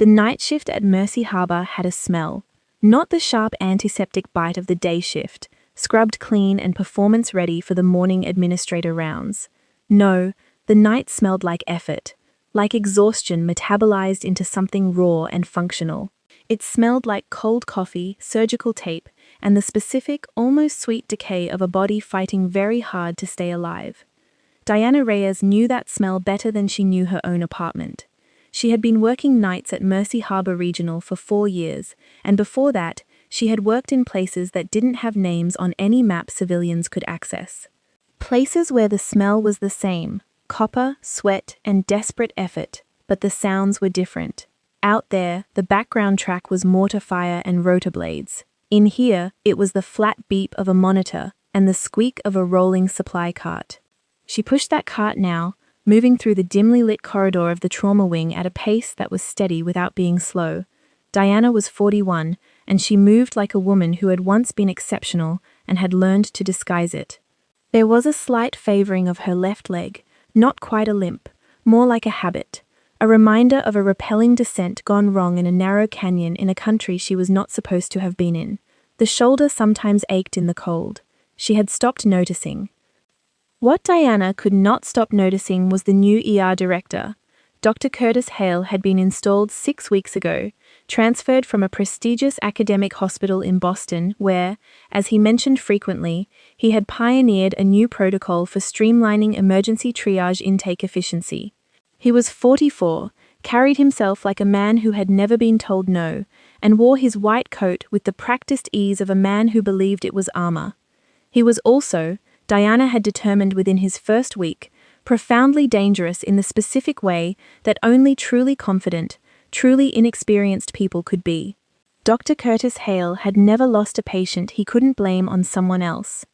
The night shift at Mercy Harbour had a smell. Not the sharp antiseptic bite of the day shift, scrubbed clean and performance-ready for the morning administrator rounds. No, the night smelled like effort, like exhaustion metabolized into something raw and functional. It smelled like cold coffee, surgical tape, and the specific, almost sweet decay of a body fighting very hard to stay alive. Diana Reyes knew that smell better than she knew her own apartment. She had been working nights at Mercy Harbour Regional for 4 years, and before that, she had worked in places that didn't have names on any map civilians could access. Places where the smell was the same, copper, sweat, and desperate effort, but the sounds were different. Out there, the background track was mortar fire and rotor blades. In here, it was the flat beep of a monitor and the squeak of a rolling supply cart. She pushed that cart now, moving through the dimly lit corridor of the trauma wing at a pace that was steady without being slow. Diana was 41, and she moved like a woman who had once been exceptional and had learned to disguise it. There was a slight favoring of her left leg, not quite a limp, more like a habit, a reminder of a repelling descent gone wrong in a narrow canyon in a country she was not supposed to have been in. The shoulder sometimes ached in the cold. She had stopped noticing. What Diana could not stop noticing was the new ER director. Dr. Curtis Hale had been installed 6 weeks ago, transferred from a prestigious academic hospital in Boston where, as he mentioned frequently, he had pioneered a new protocol for streamlining emergency triage intake efficiency. He was 44, carried himself like a man who had never been told no, and wore his white coat with the practiced ease of a man who believed it was armor. He was also, Diana had determined within his first week, profoundly dangerous in the specific way that only truly confident, truly inexperienced people could be. Dr. Curtis Hale had never lost a patient he couldn't blame on someone else.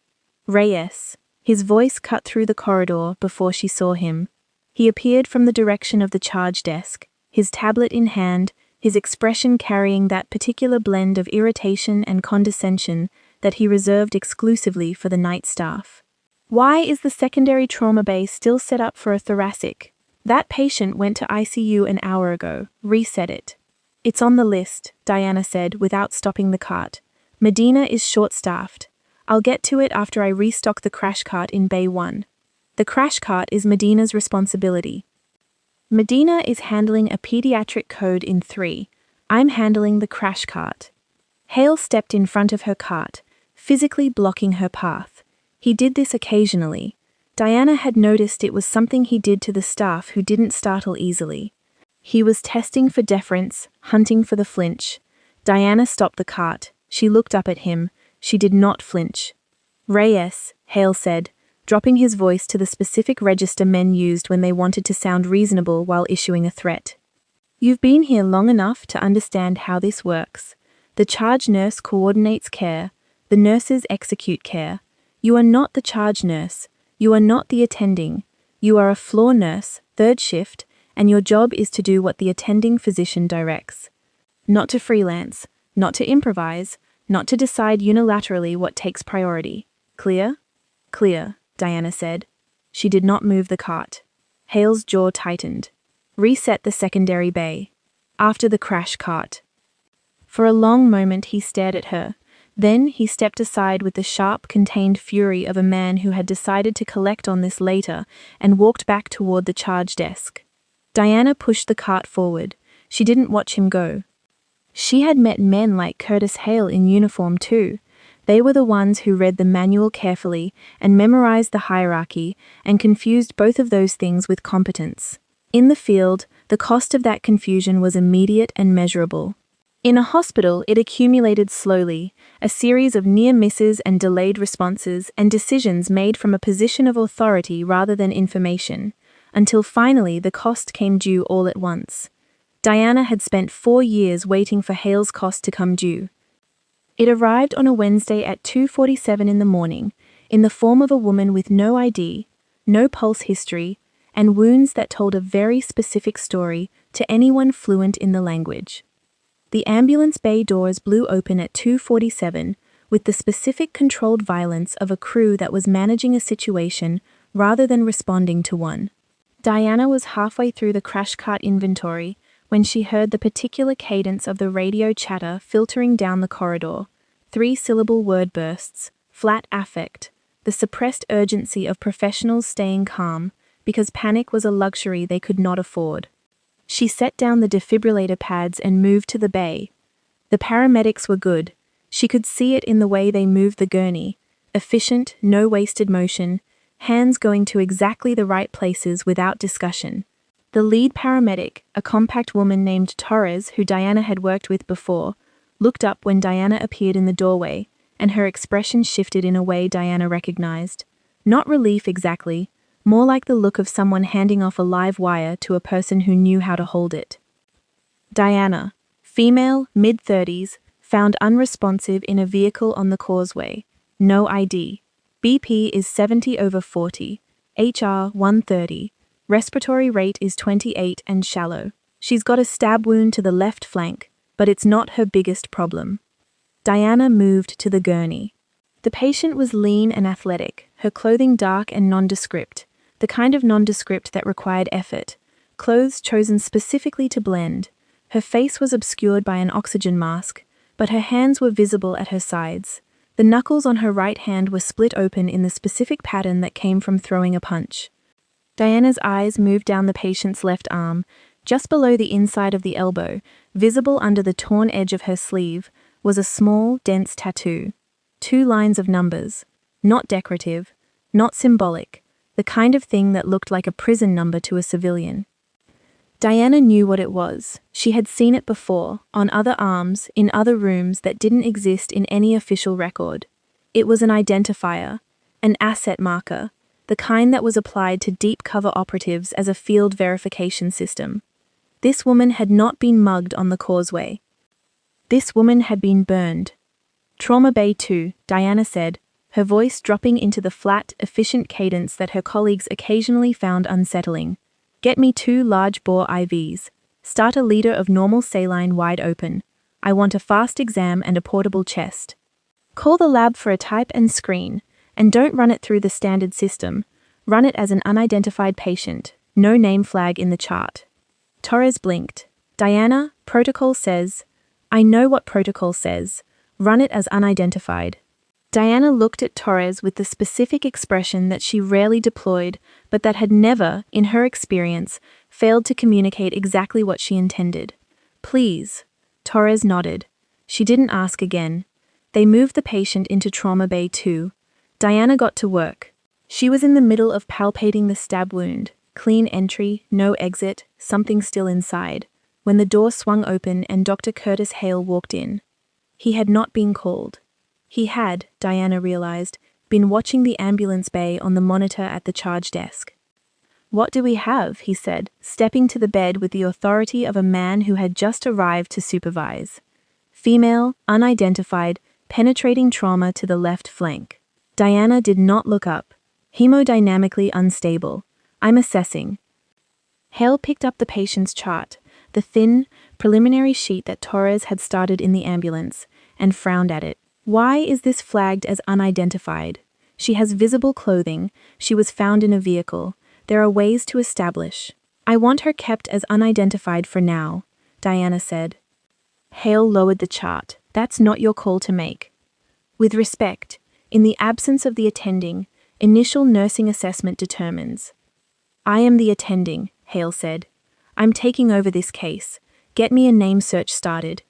Reyes. His voice cut through the corridor before she saw him. He appeared from the direction of the charge desk, his tablet in hand, his expression carrying that particular blend of irritation and condescension that he reserved exclusively for the night staff. Why is the secondary trauma bay still set up for a thoracic? That patient went to ICU an hour ago. Reset it. It's on the list, Diana said without stopping the cart. Medina is short-staffed. I'll get to it after I restock the crash cart in Bay 1. The crash cart is Medina's responsibility. Medina is handling a pediatric code in 3. I'm handling the crash cart. Hale stepped in front of her cart, physically blocking her path. He did this occasionally. Diana had noticed it was something he did to the staff who didn't startle easily. He was testing for deference, hunting for the flinch. Diana stopped the cart. She looked up at him. She did not flinch. Reyes, Hale said, dropping his voice to the specific register men used when they wanted to sound reasonable while issuing a threat. You've been here long enough to understand how this works. The charge nurse coordinates care. The nurses execute care. You are not the charge nurse. You are not the attending. You are a floor nurse, 3rd shift, and your job is to do what the attending physician directs. Not to freelance, not to improvise, not to decide unilaterally what takes priority. Clear? Clear, Diana said. She did not move the cart. Hale's jaw tightened. Reset the secondary bay. After the crash cart. For a long moment he stared at her. Then he stepped aside with the sharp, contained fury of a man who had decided to collect on this later and walked back toward the charge desk. Diana pushed the cart forward. She didn't watch him go. She had met men like Curtis Hale in uniform too. They were the ones who read the manual carefully and memorized the hierarchy and confused both of those things with competence. In the field, the cost of that confusion was immediate and measurable. In a hospital, it accumulated slowly, a series of near misses and delayed responses and decisions made from a position of authority rather than information, until finally the cost came due all at once. Diana had spent 4 years waiting for Hale's cost to come due. It arrived on a Wednesday at 2:47 in the morning, in the form of a woman with no ID, no pulse history, and wounds that told a very specific story to anyone fluent in the language. The ambulance bay doors blew open at 2:47 with the specific controlled violence of a crew that was managing a situation rather than responding to one. Diana was halfway through the crash cart inventory when she heard the particular cadence of the radio chatter filtering down the corridor. 3-syllable word bursts, flat affect, the suppressed urgency of professionals staying calm, because panic was a luxury they could not afford. She set down the defibrillator pads and moved to the bay. The paramedics were good. She could see it in the way they moved the gurney. Efficient, no wasted motion, hands going to exactly the right places without discussion. The lead paramedic, a compact woman named Torres, who Diana had worked with before, looked up when Diana appeared in the doorway, and her expression shifted in a way Diana recognized. Not relief exactly, more like the look of someone handing off a live wire to a person who knew how to hold it. Diana, female, mid-30s, found unresponsive in a vehicle on the causeway. No ID. BP is 70/40. HR 130. Respiratory rate is 28 and shallow. She's got a stab wound to the left flank, but it's not her biggest problem. Diana moved to the gurney. The patient was lean and athletic, her clothing dark and nondescript, the kind of nondescript that required effort, clothes chosen specifically to blend. Her face was obscured by an oxygen mask, but her hands were visible at her sides. The knuckles on her right hand were split open in the specific pattern that came from throwing a punch. Diana's eyes moved down the patient's left arm, just below the inside of the elbow, visible under the torn edge of her sleeve, was a small, dense tattoo. 2 lines of numbers. Not decorative, not symbolic, the kind of thing that looked like a prison number to a civilian. Diana knew what it was. She had seen it before, on other arms, in other rooms that didn't exist in any official record. It was an identifier, an asset marker, the kind that was applied to deep cover operatives as a field verification system. This woman had not been mugged on the causeway. This woman had been burned. Trauma Bay 2, Diana said, her voice dropping into the flat, efficient cadence that her colleagues occasionally found unsettling. Get me 2 large-bore IVs. Start a liter of normal saline wide open. I want a fast exam and a portable chest. Call the lab for a type and screen, and don't run it through the standard system. Run it as an unidentified patient. No name flag in the chart. Torres blinked. Diana, protocol says. I know what protocol says. Run it as unidentified. Diana looked at Torres with the specific expression that she rarely deployed, but that had never, in her experience, failed to communicate exactly what she intended. Please. Torres nodded. She didn't ask again. They moved the patient into Trauma Bay 2. Diana got to work. She was in the middle of palpating the stab wound. Clean entry, no exit, something still inside, when the door swung open and Dr. Curtis Hale walked in. He had not been called. He had, Diana realized, been watching the ambulance bay on the monitor at the charge desk. What do we have? He said, stepping to the bed with the authority of a man who had just arrived to supervise. Female, unidentified, penetrating trauma to the left flank. Diana did not look up. Hemodynamically unstable. I'm assessing. Hale picked up the patient's chart, the thin, preliminary sheet that Torres had started in the ambulance, and frowned at it. Why is this flagged as unidentified? She has visible clothing. She was found in a vehicle. There are ways to establish. I want her kept as unidentified for now, Diana said. Hale lowered the chart. That's not your call to make. With respect, in the absence of the attending, initial nursing assessment determines. I am the attending, Hale said. I'm taking over this case. Get me a name search started.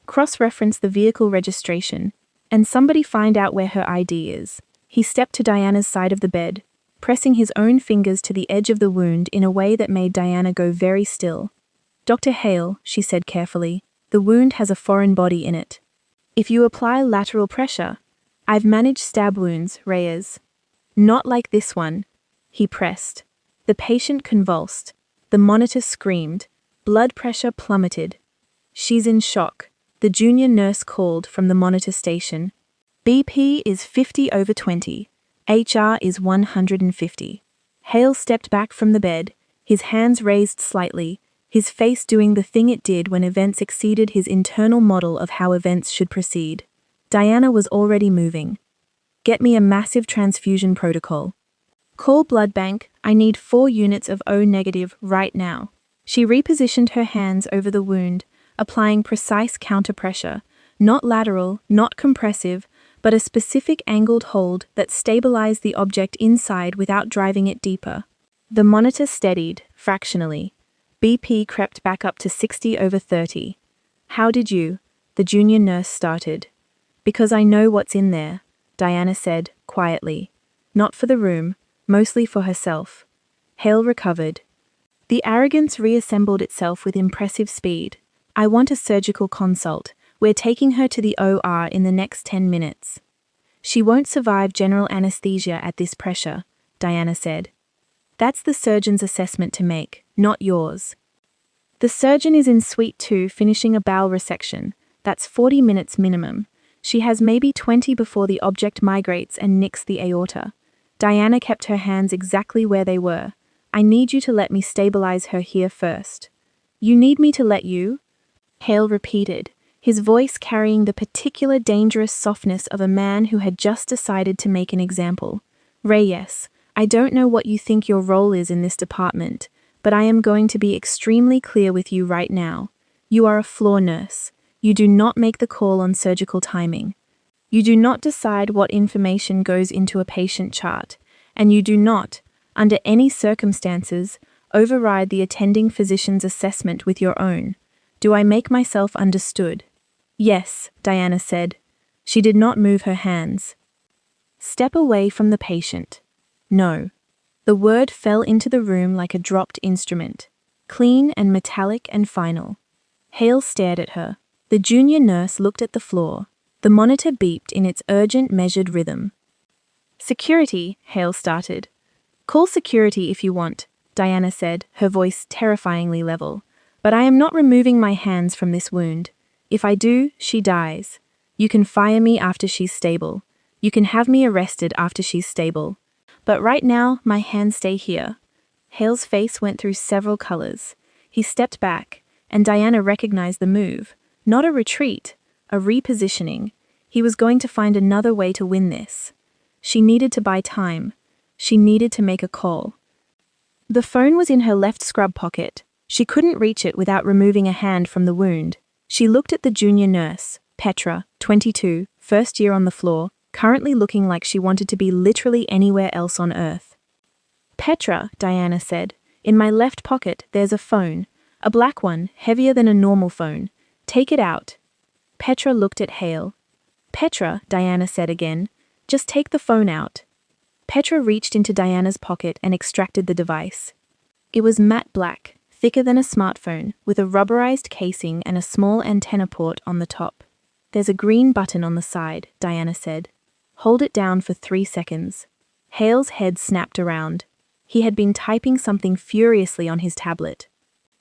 Cross-reference the vehicle registration, and somebody find out where her ID is. He stepped to Diana's side of the bed, pressing his own fingers to the edge of the wound in a way that made Diana go very still. Dr. Hale, she said carefully, the wound has a foreign body in it. If you apply lateral pressure, I've managed stab wounds, Reyes. Not like this one. He pressed. The patient convulsed. The monitor screamed. Blood pressure plummeted. She's in shock, the junior nurse called from the monitor station. BP is 50/20. HR is 150. Hale stepped back from the bed, his hands raised slightly, his face doing the thing it did when events exceeded his internal model of how events should proceed. Diana was already moving. Get me a massive transfusion protocol. Call blood bank. I need 4 units of O negative right now. She repositioned her hands over the wound, applying precise counterpressure, not lateral, not compressive, but a specific angled hold that stabilized the object inside without driving it deeper. The monitor steadied, fractionally. BP crept back up to 60/30. "How did you?" the junior nurse started. "Because I know what's in there," Diana said, quietly. Not for the room, mostly for herself. Hale recovered. The arrogance reassembled itself with impressive speed. "I want a surgical consult. We're taking her to the OR in the next 10 minutes. "She won't survive general anesthesia at this pressure," Diana said. "That's the surgeon's assessment to make, not yours. The surgeon is in Suite 2 finishing a bowel resection. That's 40 minutes minimum. She has maybe 20 before the object migrates and nicks the aorta." Diana kept her hands exactly where they were. "I need you to let me stabilize her here first." "You need me to let you?" Hale repeated, his voice carrying the particular dangerous softness of a man who had just decided to make an example. "Reyes, I don't know what you think your role is in this department, but I am going to be extremely clear with you right now. You are a floor nurse. You do not make the call on surgical timing. You do not decide what information goes into a patient chart, and you do not, under any circumstances, override the attending physician's assessment with your own. Do I make myself understood?" "Yes," Diana said. She did not move her hands. "Step away from the patient." "No." The word fell into the room like a dropped instrument, clean and metallic and final. Hale stared at her. The junior nurse looked at the floor. The monitor beeped in its urgent, measured rhythm. "Security," Hale started. "Call security if you want," Diana said, her voice terrifyingly level. "But I am not removing my hands from this wound. If I do, she dies. You can fire me after she's stable. You can have me arrested after she's stable. But right now, my hands stay here." Hale's face went through several colors. He stepped back, and Diana recognized the move. Not a retreat, a repositioning. He was going to find another way to win this. She needed to buy time. She needed to make a call. The phone was in her left scrub pocket. She couldn't reach it without removing a hand from the wound. She looked at the junior nurse, Petra, 22, first year on the floor, currently looking like she wanted to be literally anywhere else on Earth. "Petra," Diana said, "in my left pocket there's a phone. A black one, heavier than a normal phone. Take it out." Petra looked at Hale. "Petra," Diana said again, "just take the phone out." Petra reached into Diana's pocket and extracted the device. It was matte black, thicker than a smartphone, with a rubberized casing and a small antenna port on the top. "There's a green button on the side," Diana said. "Hold it down for 3 seconds." Hale's head snapped around. He had been typing something furiously on his tablet.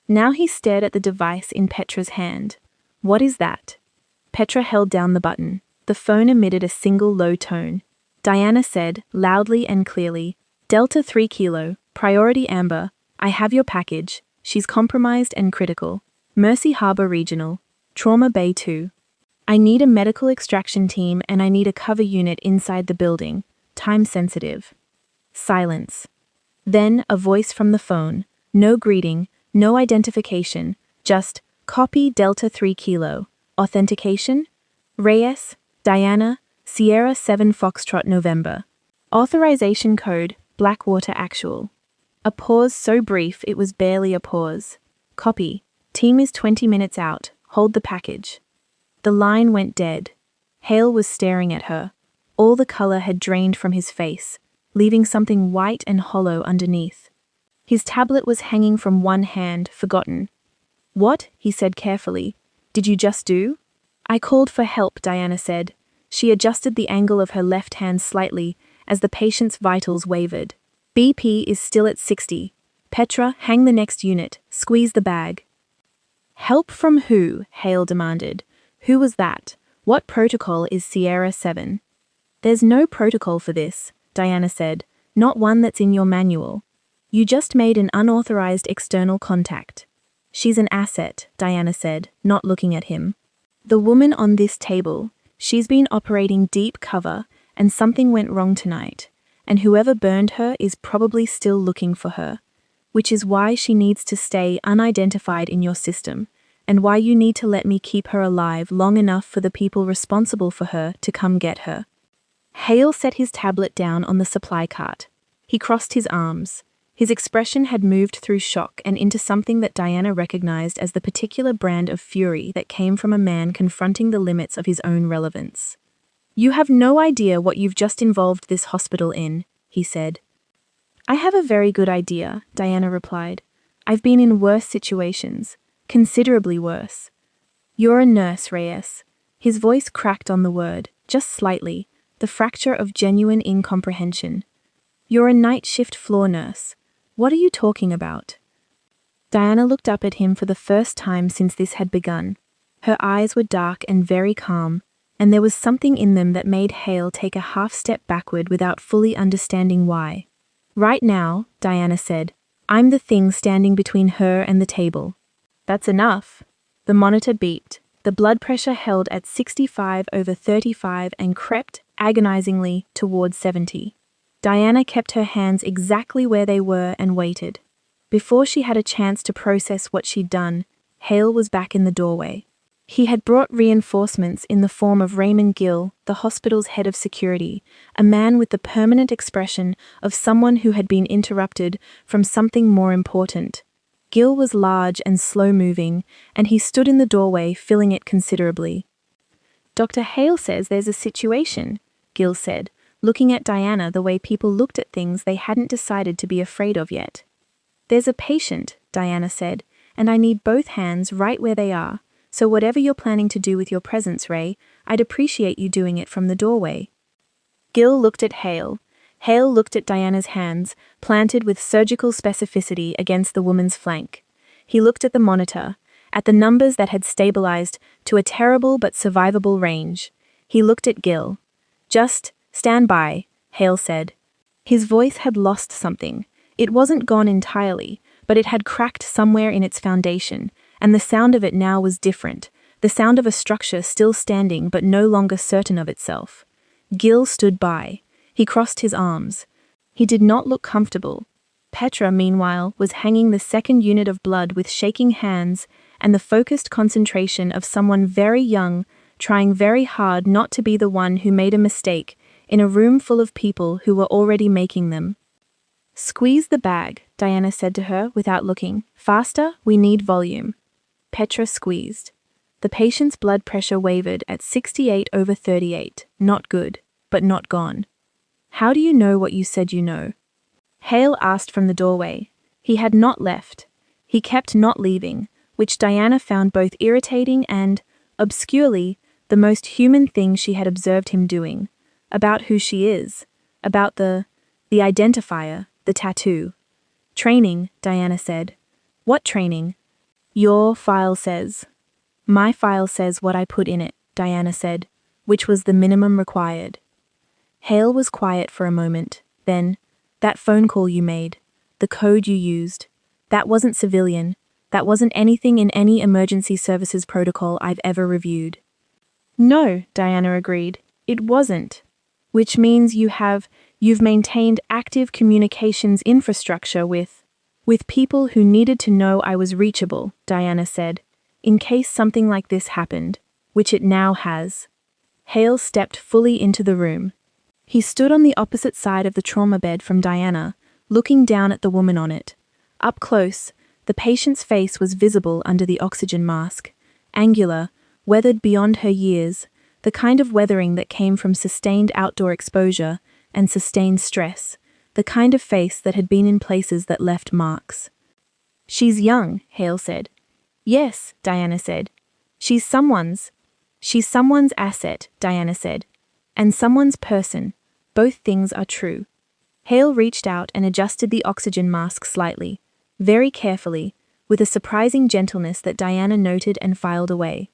Now he stared at the device in Petra's hand. "What is that?" Petra held down the button. The phone emitted a single low tone. Diana said, loudly and clearly, "Delta 3 Kilo, Priority Amber, I have your package. She's compromised and critical. Mercy Harbor Regional, Trauma Bay 2. I need a medical extraction team and I need a cover unit inside the building. Time sensitive." Silence. Then a voice from the phone. No greeting, no identification, just, "Copy Delta 3 Kilo. Authentication? Reyes, Diana, Sierra 7 Foxtrot November. Authorization code, Blackwater Actual." A pause so brief it was barely a pause. "Copy. Team is 20 minutes out. Hold the package." The line went dead. Hale was staring at her. All the color had drained from his face, leaving something white and hollow underneath. His tablet was hanging from one hand, forgotten. "What?" he said carefully. "Did you just do?" "I called for help," Diana said. She adjusted the angle of her left hand slightly as the patient's vitals wavered. "BP is still at 60. Petra, hang the next unit. Squeeze the bag." "Help from who?" Hale demanded. "Who was that? What protocol is Sierra 7? "There's no protocol for this," Diana said. "Not one that's in your manual. You just made an unauthorized external contact." "She's an asset," Diana said, not looking at him. "The woman on this table, she's been operating deep cover, and something went wrong tonight, and whoever burned her is probably still looking for her. which is why she needs to stay unidentified in your system, and why you need to let me keep her alive long enough for the people responsible for her to come get her." Hale set his tablet down on the supply cart. He crossed his arms. His expression had moved through shock and into something that Diana recognized as the particular brand of fury that came from a man confronting the limits of his own relevance. "You have no idea what you've just involved this hospital in," he said. "I have a very good idea," Diana replied. "I've been in worse situations, considerably worse." "You're a nurse, Reyes." His voice cracked on the word, just slightly, the fracture of genuine incomprehension. "You're a night shift floor nurse. What are you talking about?" Diana looked up at him for the first time since this had begun. Her eyes were dark and very calm, and there was something in them that made Hale take a half step backward without fully understanding why. "Right now," Diana said, "I'm the thing standing between her and the table." "That's enough." The monitor beeped. The blood pressure held at 65/35 and crept, agonizingly, towards 70. Diana kept her hands exactly where they were and waited. Before she had a chance to process what she'd done, Hale was back in the doorway. He had brought reinforcements in the form of Raymond Gill, the hospital's head of security, a man with the permanent expression of someone who had been interrupted from something more important. Gill was large and slow-moving, and he stood in the doorway, filling it considerably. "Dr. Hale says there's a situation," Gill said, looking at Diana the way people looked at things they hadn't decided to be afraid of yet. "There's a patient," Diana said, "and I need both hands right where they are, so whatever you're planning to do with your presence, Ray, I'd appreciate you doing it from the doorway." Gill looked at Hale. Hale looked at Diana's hands, planted with surgical specificity against the woman's flank. He looked at the monitor, at the numbers that had stabilized to a terrible but survivable range. He looked at Gill. "Just stand by," Hale said. His voice had lost something. It wasn't gone entirely, but it had cracked somewhere in its foundation, and the sound of it now was different, the sound of a structure still standing but no longer certain of itself. Gill stood by. He crossed his arms. He did not look comfortable. Petra, meanwhile, was hanging the second unit of blood with shaking hands and the focused concentration of someone very young, trying very hard not to be the one who made a mistake in a room full of people who were already making them. "Squeeze the bag," Diana said to her without looking. "Faster, we need volume." Petra squeezed. The patient's blood pressure wavered at 68/38. Not good, but not gone. "How do you know what you said you know?" Hale asked from the doorway. He had not left. He kept not leaving, which Diana found both irritating and, obscurely, the most human thing she had observed him doing. About who she is. About the identifier, the tattoo. "Training," Diana said. "What training?" "Your file says." "My file says what I put in it," Diana said, which was the minimum required. Hale was quiet for a moment. Then, "That phone call you made, the code you used, that wasn't civilian. That wasn't anything in any emergency services protocol I've ever reviewed." "No," Diana agreed, "it wasn't. Which means you've maintained active communications infrastructure with people who needed to know I was reachable," Diana said, "in case something like this happened, which it now has." Hale stepped fully into the room. He stood on the opposite side of the trauma bed from Diana, looking down at the woman on it. Up close, the patient's face was visible under the oxygen mask, angular, weathered beyond her years, the kind of weathering that came from sustained outdoor exposure and sustained stress, the kind of face that had been in places that left marks. "She's young," Hale said. "Yes," Diana said. She's someone's asset," Diana said. "And someone's person. Both things are true." Hale reached out and adjusted the oxygen mask slightly, very carefully, with a surprising gentleness that Diana noted and filed away.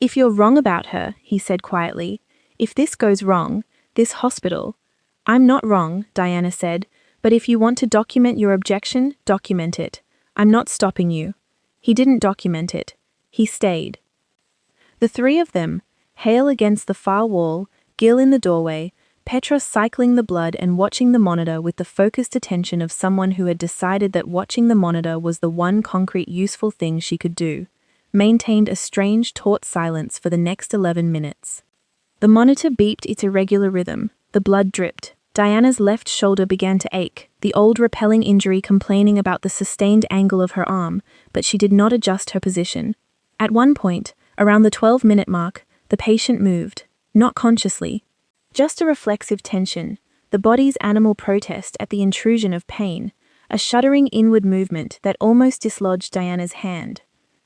"If you're wrong about her," he said quietly, "if this goes wrong, this hospital—" "I'm not wrong," Diana said, "but if you want to document your objection, document it. I'm not stopping you." He didn't document it. He stayed. The three of them, Hale against the far wall, Gill in the doorway, Petra cycling the blood and watching the monitor with the focused attention of someone who had decided that watching the monitor was the one concrete useful thing she could do, maintained a strange taut silence for the next 11 minutes. The monitor beeped its irregular rhythm, the blood dripped. Diana's left shoulder began to ache, the old repelling injury complaining about the sustained angle of her arm, but she did not adjust her position. At one point, around the 12-minute mark, the patient moved, not consciously. Just a reflexive tension, the body's animal protest at the intrusion of pain, a shuddering inward movement that almost dislodged Diana's hand.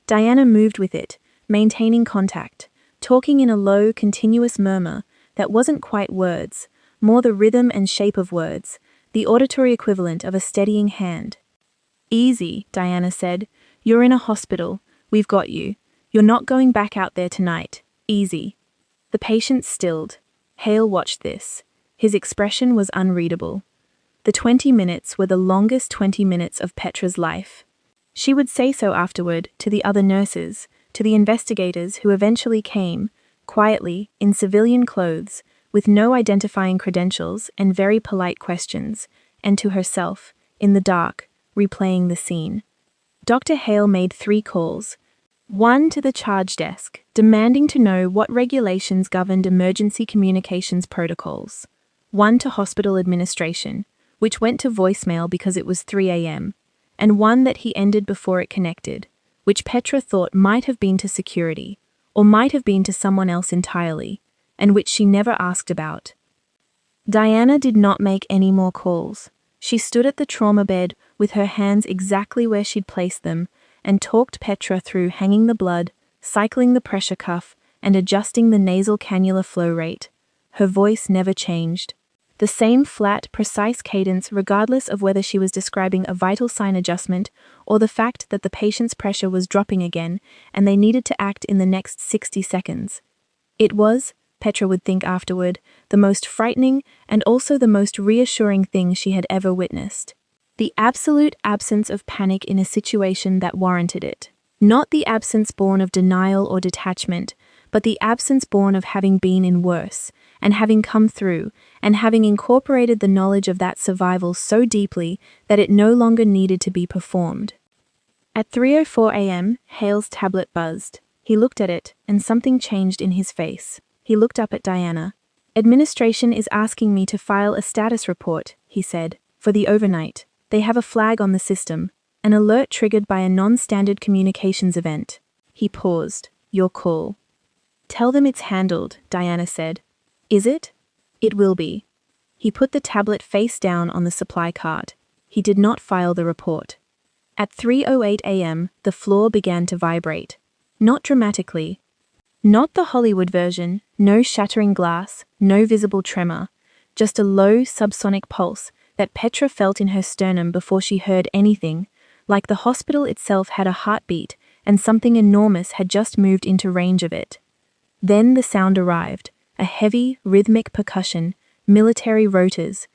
Diana moved with it, maintaining contact, talking in a low, continuous murmur that wasn't quite words, more the rhythm and shape of words, the auditory equivalent of a steadying hand. "Easy," Diana said. "You're in a hospital. We've got you. You're not going back out there tonight. Easy." The patient stilled. Hale watched this. His expression was unreadable. The 20 minutes were the longest 20 minutes of Petra's life. She would say so afterward to the other nurses, to the investigators who eventually came, quietly, in civilian clothes, with no identifying credentials and very polite questions, and to herself, in the dark, replaying the scene. Dr. Hale made 3 calls. One to the charge desk, demanding to know what regulations governed emergency communications protocols. One to hospital administration, which went to voicemail because it was 3 a.m., and one that he ended before it connected, which Petra thought might have been to security, or might have been to someone else entirely, and which she never asked about. Diana did not make any more calls. She stood at the trauma bed with her hands exactly where she'd placed them and talked Petra through hanging the blood, cycling the pressure cuff, and adjusting the nasal cannula flow rate. Her voice never changed. The same flat, precise cadence regardless of whether she was describing a vital sign adjustment or the fact that the patient's pressure was dropping again and they needed to act in the next 60 seconds. It was, Petra would think afterward, the most frightening and also the most reassuring thing she had ever witnessed. The absolute absence of panic in a situation that warranted it. Not the absence born of denial or detachment, but the absence born of having been in worse, and having come through, and having incorporated the knowledge of that survival so deeply that it no longer needed to be performed. At 3:04 a.m., Hale's tablet buzzed. He looked at it, and something changed in his face. He looked up at Diana. "Administration is asking me to file a status report," he said, "for the overnight. They have a flag on the system, an alert triggered by a non-standard communications event." He paused. "Your call." "Tell them it's handled," Diana said. "Is it?" "It will be." He put the tablet face down on the supply cart. He did not file the report. At 3:08 a.m., the floor began to vibrate. Not dramatically. Not the Hollywood version, no shattering glass, no visible tremor, just a low subsonic pulse that Petra felt in her sternum before she heard anything, like the hospital itself had a heartbeat and something enormous had just moved into range of it. Then the sound arrived, a heavy, rhythmic percussion, military rotors,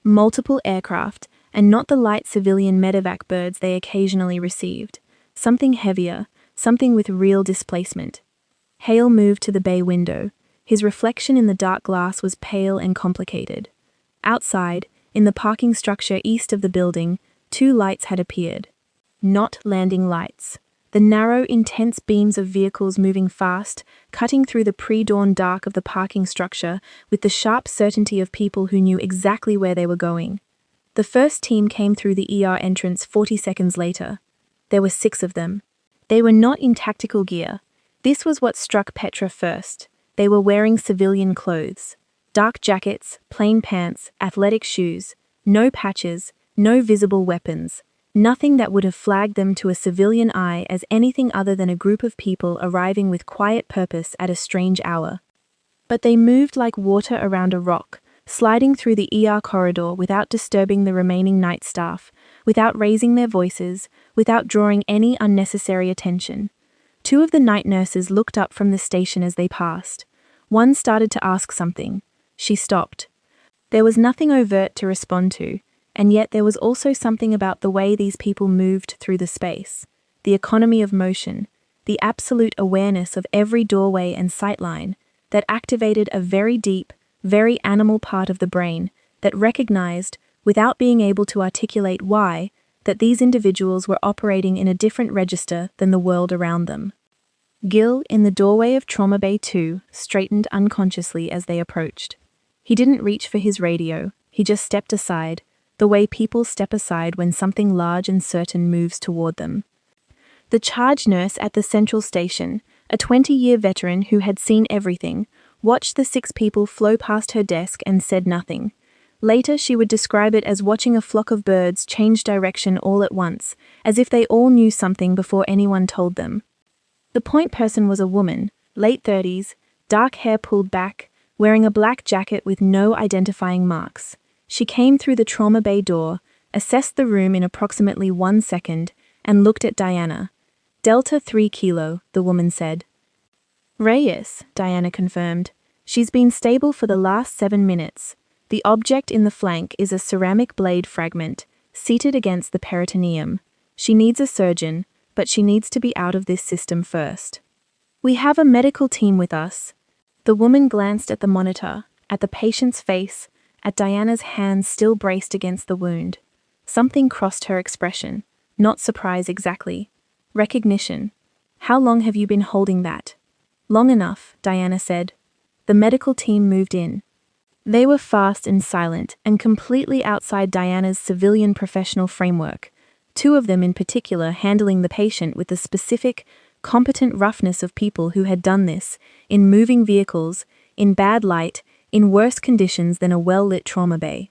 multiple aircraft, and not the light civilian medevac birds they occasionally received. Something heavier, something with real displacement. Hale moved to the bay window. His reflection in the dark glass was pale and complicated. Outside, in the parking structure east of the building, 2 lights had appeared. Not landing lights. The narrow, intense beams of vehicles moving fast, cutting through the pre-dawn dark of the parking structure with the sharp certainty of people who knew exactly where they were going. The first team came through the ER entrance 40 seconds later. There were 6 of them. They were not in tactical gear. This was what struck Petra first. They were wearing civilian clothes. Dark jackets, plain pants, athletic shoes, no patches, no visible weapons. Nothing that would have flagged them to a civilian eye as anything other than a group of people arriving with quiet purpose at a strange hour. But they moved like water around a rock, sliding through the ER corridor without disturbing the remaining night staff, without raising their voices, without drawing any unnecessary attention. 2 of the night nurses looked up from the station as they passed. One started to ask something. She stopped. There was nothing overt to respond to, and yet there was also something about the way these people moved through the space, the economy of motion, the absolute awareness of every doorway and sightline, that activated a very deep, very animal part of the brain, that recognized, without being able to articulate why, that these individuals were operating in a different register than the world around them. Gil, in the doorway of Trauma Bay 2, straightened unconsciously as they approached. He didn't reach for his radio, he just stepped aside, the way people step aside when something large and certain moves toward them. The charge nurse at the central station, a 20-year veteran who had seen everything, watched the 6 people flow past her desk and said nothing. Later, she would describe it as watching a flock of birds change direction all at once, as if they all knew something before anyone told them. The point person was a woman, late 30s, dark hair pulled back, wearing a black jacket with no identifying marks. She came through the trauma bay door, assessed the room in approximately 1 second, and looked at Diana. Delta 3 kilo, the woman said. Reyes, Diana confirmed. She's been stable for the last 7 minutes. The object in the flank is a ceramic blade fragment, seated against the peritoneum. She needs a surgeon, but she needs to be out of this system first. We have a medical team with us. The woman glanced at the monitor, at the patient's face, at Diana's hands still braced against the wound. Something crossed her expression, not surprise exactly. Recognition. How long have you been holding that? Long enough, Diana said. The medical team moved in. They were fast and silent and completely outside Diana's civilian professional framework, 2 of them in particular handling the patient with the specific, competent roughness of people who had done this, in moving vehicles, in bad light, in worse conditions than a well-lit trauma bay.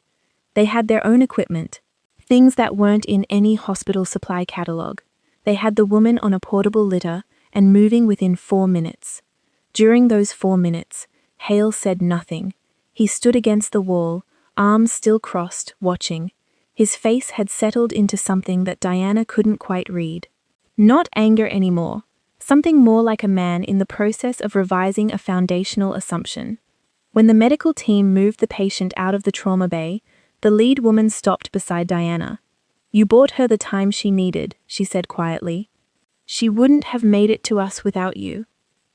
They had their own equipment, things that weren't in any hospital supply catalog. They had the woman on a portable litter and moving within 4 minutes. During those 4 minutes, Hale said nothing. He stood against the wall, arms still crossed, watching. His face had settled into something that Diana couldn't quite read. Not anger anymore, something more like a man in the process of revising a foundational assumption. When the medical team moved the patient out of the trauma bay, the lead woman stopped beside Diana. You bought her the time she needed, she said quietly. She wouldn't have made it to us without you.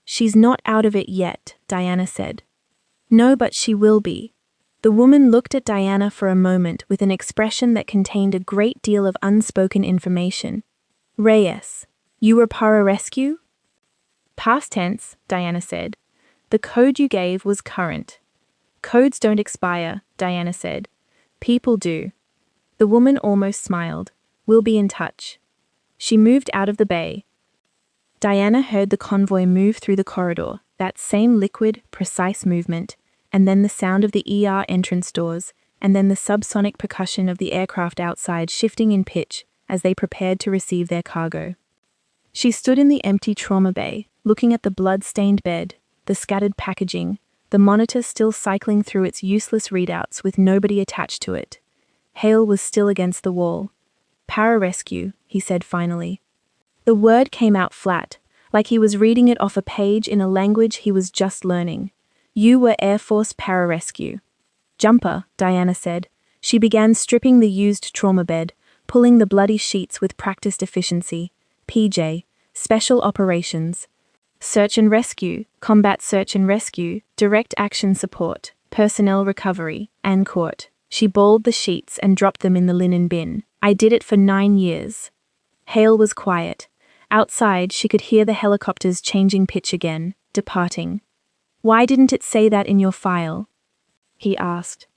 She's not out of it yet, Diana said. No, but she will be. The woman looked at Diana for a moment with an expression that contained a great deal of unspoken information. Reyes, you were pararescue? Past tense, Diana said. The code you gave was current. Codes don't expire, Diana said. People do. The woman almost smiled. We'll be in touch. She moved out of the bay. Diana heard the convoy move through the corridor, that same liquid, precise movement, and then the sound of the ER entrance doors, and then the subsonic percussion of the aircraft outside shifting in pitch as they prepared to receive their cargo. She stood in the empty trauma bay, looking at the blood-stained bed, the scattered packaging, the monitor still cycling through its useless readouts with nobody attached to it. Hale was still against the wall. Pararescue, he said finally. The word came out flat, like he was reading it off a page in a language he was just learning. You were Air Force Pararescue. Jumper, Diana said. She began stripping the used trauma bed, pulling the bloody sheets with practiced efficiency. PJ, Special Operations. Search and Rescue, Combat Search and Rescue, Direct Action Support, Personnel Recovery, and Court. She balled the sheets and dropped them in the linen bin. I did it for 9 years. Hale was quiet. Outside, she could hear the helicopters changing pitch again, departing. Why didn't it say that in your file? He asked.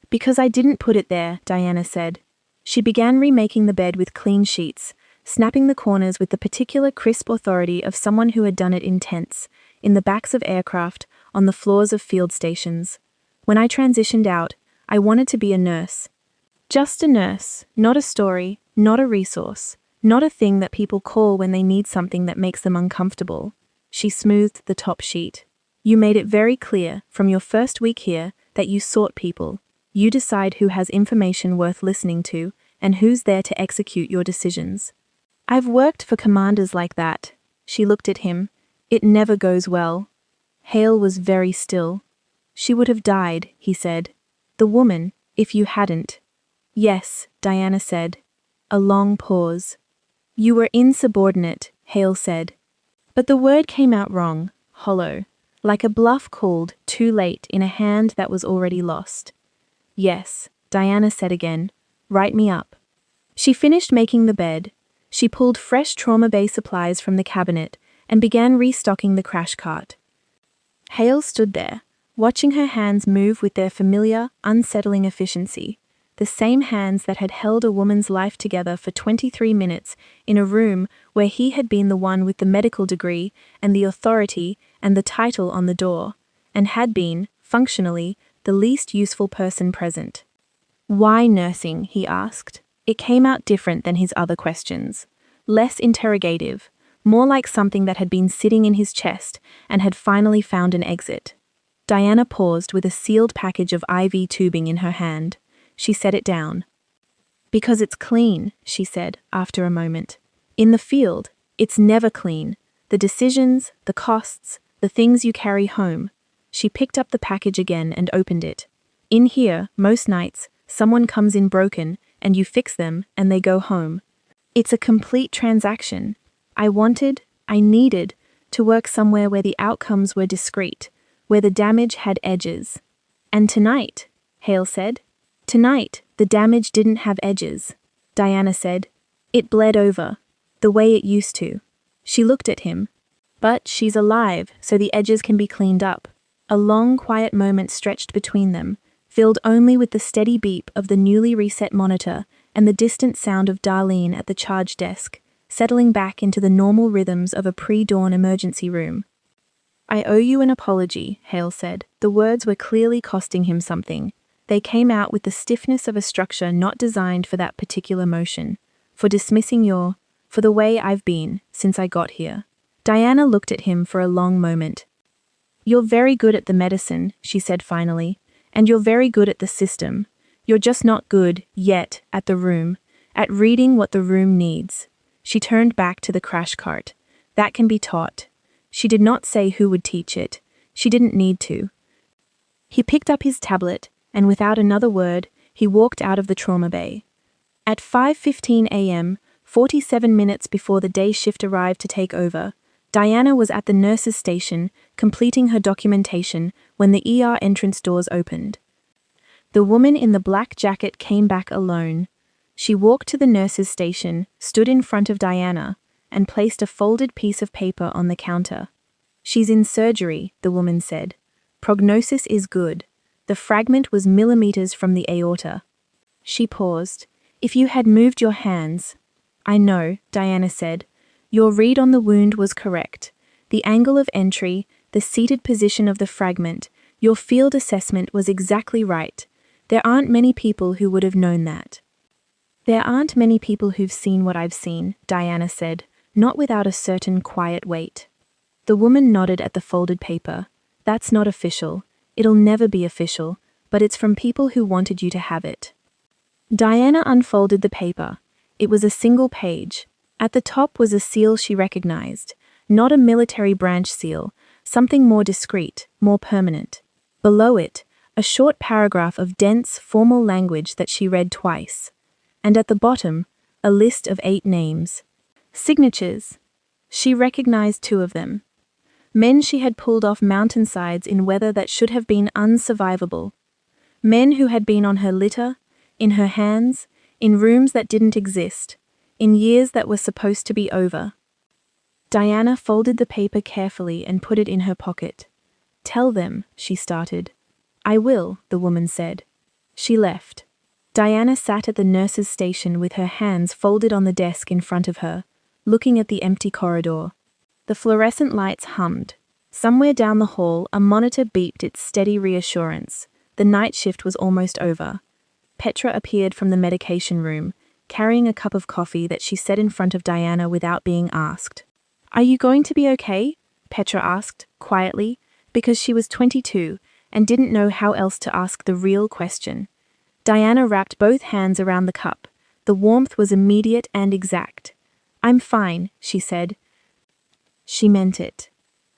Because I didn't put it there, Diana said. She began remaking the bed with clean sheets, snapping the corners with the particular crisp authority of someone who had done it in tents, in the backs of aircraft, on the floors of field stations. When I transitioned out, I wanted to be a nurse. Just a nurse, not a story, not a resource, not a thing that people call when they need something that makes them uncomfortable. She smoothed the top sheet. You made it very clear, from your first week here, that you sort people. You decide who has information worth listening to, and who's there to execute your decisions. I've worked for commanders like that. She looked at him. It never goes well. Hale was very still. She would have died, he said. The woman, if you hadn't. Yes, Diana said. A long pause. You were insubordinate, Hale said. But the word came out wrong, hollow. like a bluff called too late in a hand that was already lost. Yes, Diana said again. Write me up. She finished making the bed. She pulled fresh trauma bay supplies from the cabinet and began restocking the crash cart. Hale stood there, watching her hands move with their familiar, unsettling efficiency, the same hands that had held a woman's life together for 23 minutes in a room where he had been the one with the medical degree and the authority and the title on the door, and had been, functionally, the least useful person present. Why nursing? He asked. It came out different than his other questions. Less interrogative, more like something that had been sitting in his chest and had finally found an exit. Diana paused with a sealed package of IV tubing in her hand. She set it down. Because it's clean, she said, after a moment. In the field, it's never clean. The decisions, the costs, the things you carry home. She picked up the package again and opened it. In here, most nights, someone comes in broken, and you fix them, and they go home. It's a complete transaction. I needed, to work somewhere where the outcomes were discrete, where the damage had edges. And tonight, Hale said. Tonight, the damage didn't have edges, Diana said. It bled over, the way it used to. She looked at him. But she's alive, so the edges can be cleaned up. A long, quiet moment stretched between them, filled only with the steady beep of the newly reset monitor and the distant sound of Darlene at the charge desk, settling back into the normal rhythms of a pre-dawn emergency room. I owe you an apology, Hale said. The words were clearly costing him something. They came out with the stiffness of a structure not designed for that particular motion, for dismissing for the way I've been since I got here. Diana looked at him for a long moment. You're very good at the medicine, she said finally, and you're very good at the system. You're just not good, yet, at the room, at reading what the room needs. She turned back to the crash cart. That can be taught. She did not say who would teach it. She didn't need to. He picked up his tablet, and without another word, he walked out of the trauma bay. At 5:15 a.m., 47 minutes before the day shift arrived to take over, Diana was at the nurse's station, completing her documentation when the ER entrance doors opened. The woman in the black jacket came back alone. She walked to the nurse's station, stood in front of Diana, and placed a folded piece of paper on the counter. She's in surgery, the woman said. Prognosis is good. The fragment was millimeters from the aorta. She paused. If you had moved your hands... I know, Diana said. Your read on the wound was correct. The angle of entry, the seated position of the fragment, your field assessment was exactly right. There aren't many people who would have known that. There aren't many people who've seen what I've seen, Diana said, not without a certain quiet weight. The woman nodded at the folded paper. That's not official. It'll never be official, but it's from people who wanted you to have it. Diana unfolded the paper. It was a single page. At the top was a seal she recognized, not a military branch seal, something more discreet, more permanent. Below it, a short paragraph of dense, formal language that she read twice. And at the bottom, a list of 8 names. Signatures. She recognized 2 of them. Men she had pulled off mountainsides in weather that should have been unsurvivable. Men who had been on her litter, in her hands, in rooms that didn't exist, in years that were supposed to be over. Diana folded the paper carefully and put it in her pocket. Tell them, she started. I will, the woman said. She left. Diana sat at the nurse's station with her hands folded on the desk in front of her, looking at the empty corridor. The fluorescent lights hummed. Somewhere down the hall, a monitor beeped its steady reassurance. The night shift was almost over. Petra appeared from the medication room, carrying a cup of coffee that she set in front of Diana without being asked. Are you going to be okay? Petra asked, quietly, because she was 22 and didn't know how else to ask the real question. Diana wrapped both hands around the cup. The warmth was immediate and exact. I'm fine, she said. She meant it.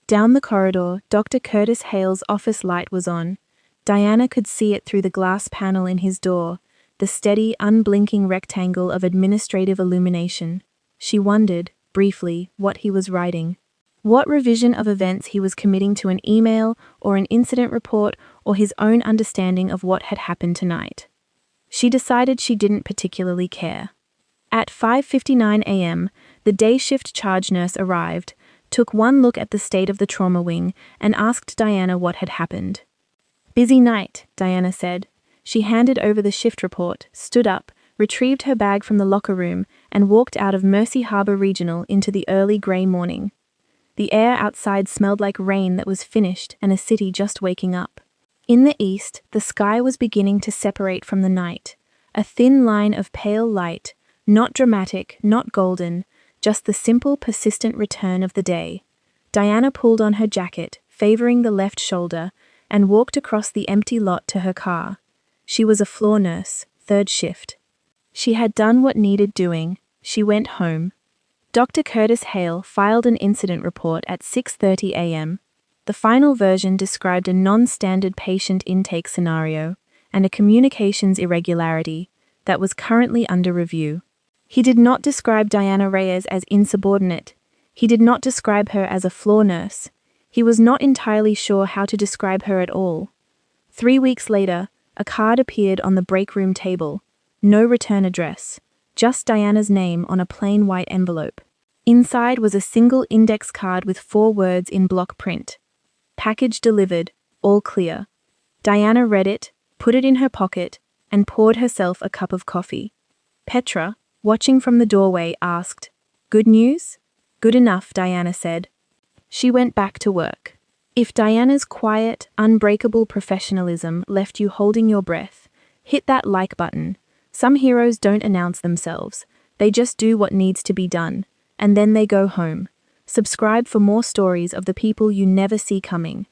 Down the corridor, Dr. Curtis Hale's office light was on. Diana could see it through the glass panel in his door, the steady, unblinking rectangle of administrative illumination. She wondered, briefly, what he was writing. What revision of events he was committing to an email or an incident report or his own understanding of what had happened tonight. She decided she didn't particularly care. At 5:59 a.m., the day shift charge nurse arrived, took one look at the state of the trauma wing, and asked Diana what had happened. "Busy night," Diana said. She handed over the shift report, stood up, retrieved her bag from the locker room, and walked out of Mercy Harbor Regional into the early grey morning. The air outside smelled like rain that was finished and a city just waking up. In the east, the sky was beginning to separate from the night, a thin line of pale light, not dramatic, not golden, just the simple, persistent return of the day. Diana pulled on her jacket, favoring the left shoulder, and walked across the empty lot to her car. She was a floor nurse, third shift. She had done what needed doing. She went home. Dr. Curtis Hale filed an incident report at 6:30 a.m. The final version described a non-standard patient intake scenario and a communications irregularity that was currently under review. He did not describe Diana Reyes as insubordinate. He did not describe her as a floor nurse. He was not entirely sure how to describe her at all. 3 weeks later, a card appeared on the break room table. No return address, just Diana's name on a plain white envelope. Inside was a single index card with 4 words in block print. "Package delivered, all clear." Diana read it, put it in her pocket, and poured herself a cup of coffee. Petra, watching from the doorway, asked, "Good news?" "Good enough," Diana said. She went back to work. If Diana's quiet, unbreakable professionalism left you holding your breath, hit that like button. Some heroes don't announce themselves. They just do what needs to be done, and then they go home. Subscribe for more stories of the people you never see coming.